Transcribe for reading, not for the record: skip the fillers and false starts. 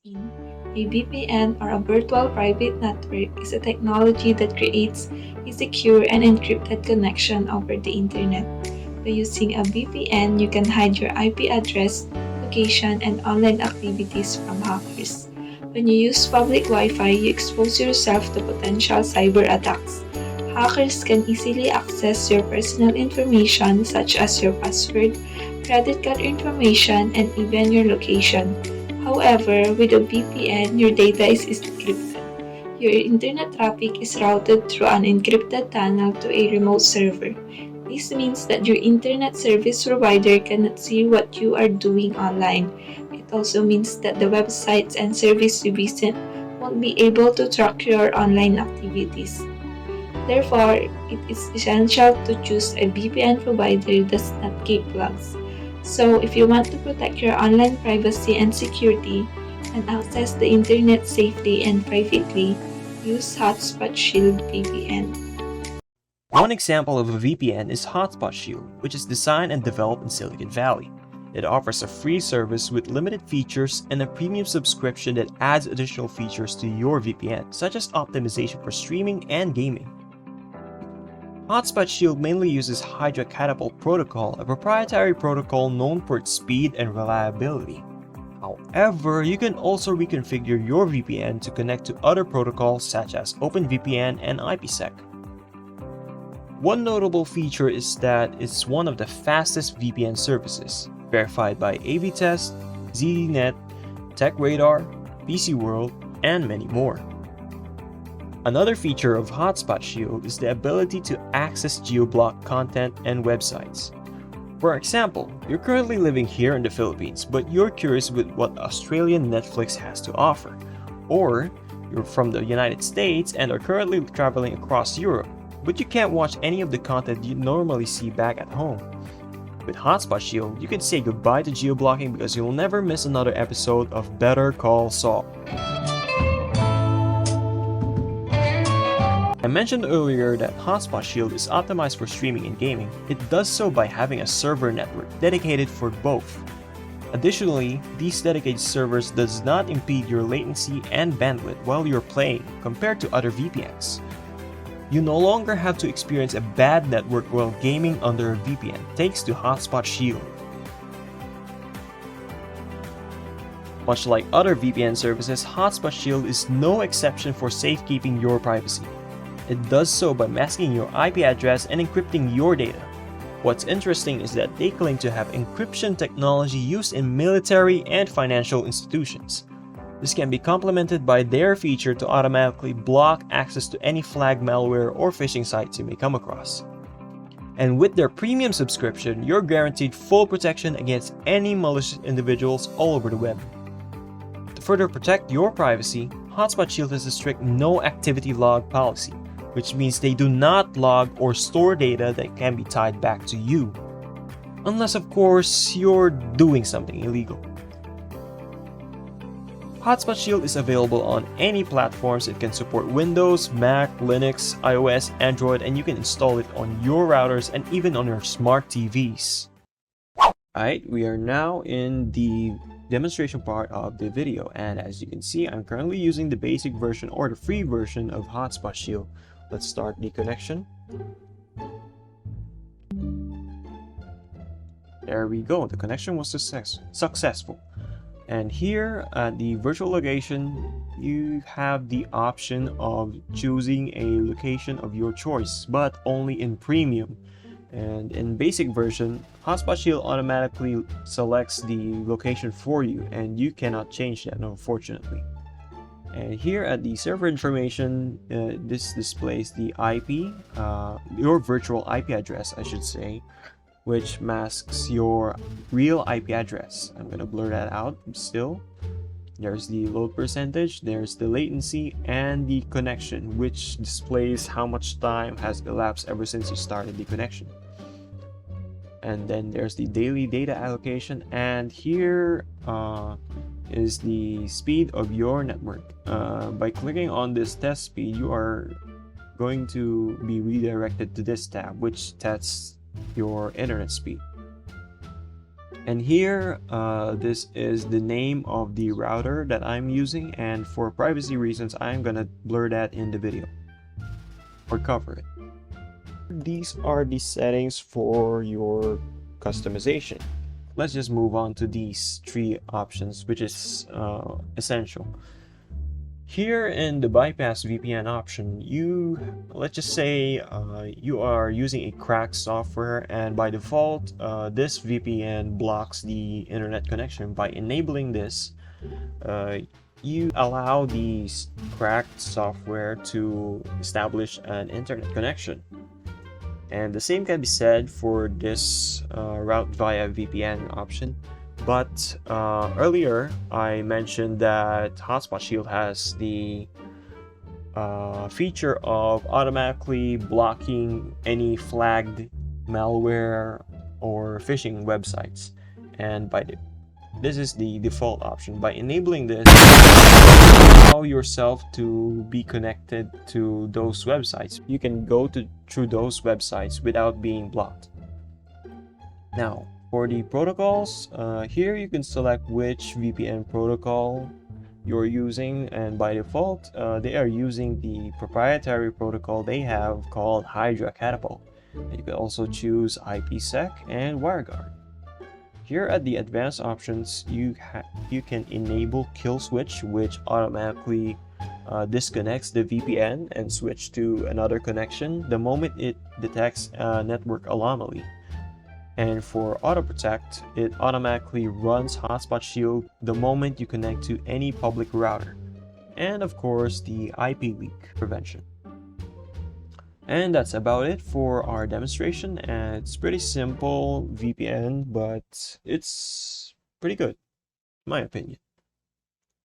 A VPN, or a virtual private network, is a technology that creates a secure and encrypted connection over the internet. By using a VPN, you can hide your IP address, location, and online activities from hackers. When you use public Wi-Fi, you expose yourself to potential cyber attacks. Hackers can easily access your personal information such as your password, credit card information, and even your location. However, with a VPN, your data is encrypted. Your internet traffic is routed through an encrypted tunnel to a remote server. This means that your internet service provider cannot see what you are doing online. It also means that the websites and service you visit won't be able to track your online activities. Therefore, it is essential to choose a VPN provider that does not keep logs. So, if you want to protect your online privacy and security and access the internet safely and privately, use Hotspot Shield VPN. One example of a VPN is Hotspot Shield, which is designed and developed in Silicon Valley. It offers a free service with limited features and a premium subscription that adds additional features to your VPN, such as optimization for streaming and gaming. Hotspot Shield mainly uses Hydra Catapult Protocol, a proprietary protocol known for its speed and reliability. However, you can also reconfigure your VPN to connect to other protocols such as OpenVPN and IPsec. One notable feature is that it's one of the fastest VPN services, verified by AV-Test, ZDNet, TechRadar, PCWorld, and many more. Another feature of Hotspot Shield is the ability to access geo-blocked content and websites. For example, you're currently living here in the Philippines, but you're curious with what Australian Netflix has to offer. Or, you're from the United States and are currently traveling across Europe, but you can't watch any of the content you normally see back at home. With Hotspot Shield, you can say goodbye to geo-blocking because you'll never miss another episode of Better Call Saul. I mentioned earlier that Hotspot Shield is optimized for streaming and gaming. It does so by having a server network dedicated for both. Additionally, these dedicated servers does not impede your latency and bandwidth while you're playing compared to other VPNs. You no longer have to experience a bad network while gaming under a VPN thanks to Hotspot Shield. Much like other VPN services, Hotspot Shield is no exception for safekeeping your privacy. It does so by masking your IP address and encrypting your data. What's interesting is that they claim to have encryption technology used in military and financial institutions. This can be complemented by their feature to automatically block access to any flag malware or phishing sites you may come across. And with their premium subscription, you're guaranteed full protection against any malicious individuals all over the web. To further protect your privacy, Hotspot Shield has a strict no activity log policy, which means they do not log or store data that can be tied back to you. Unless, of course, you're doing something illegal. Hotspot Shield is available on any platforms. It can support Windows, Mac, Linux, iOS, Android, and you can install it on your routers and even on your smart TVs. Alright, we are now in the demonstration part of the video, and as you can see, I'm currently using the basic version or the free version of Hotspot Shield. Let's start the connection. There we go, the connection was successful. And here at the virtual location, you have the option of choosing a location of your choice, but only in premium. And in basic version, Hotspot Shield automatically selects the location for you, and you cannot change that, unfortunately. And here at the server information, this displays the IP, your virtual IP address, I should say, which masks your real IP address. I'm gonna blur that out still. There's the load percentage, there's the latency, and the connection, which displays how much time has elapsed ever since you started the connection. And then there's the daily data allocation, and here is the speed of your network. By clicking on this test speed, you are going to be redirected to this tab, which tests your internet speed. And here, this is the name of the router that I'm using, and for privacy reasons, I'm gonna blur that in the video or cover it. These are the settings for your customization. Let's just move on to these three options, which is essential. Here in the bypass VPN option, let's just say you are using a cracked software, and by default this VPN blocks the internet connection. By enabling this, you allow the cracked software to establish an internet connection. And the same can be said for this route via VPN option. But earlier I mentioned that Hotspot Shield has the feature of automatically blocking any flagged malware or phishing websites, and this is the default option. By enabling this, allow yourself to be connected to those websites. You can go through those websites without being blocked. Now, for the protocols, here you can select which VPN protocol you're using, and by default they are using the proprietary protocol they have called Hydra Catapult. You can also choose IPsec and WireGuard. Here at the advanced options, you can enable kill switch, which automatically disconnects the VPN and switch to another connection the moment it detects a network anomaly. And for auto protect, it automatically runs Hotspot Shield the moment you connect to any public router. And of course, the IP leak prevention. And that's about it for our demonstration. And it's pretty simple VPN, but it's pretty good, in my opinion.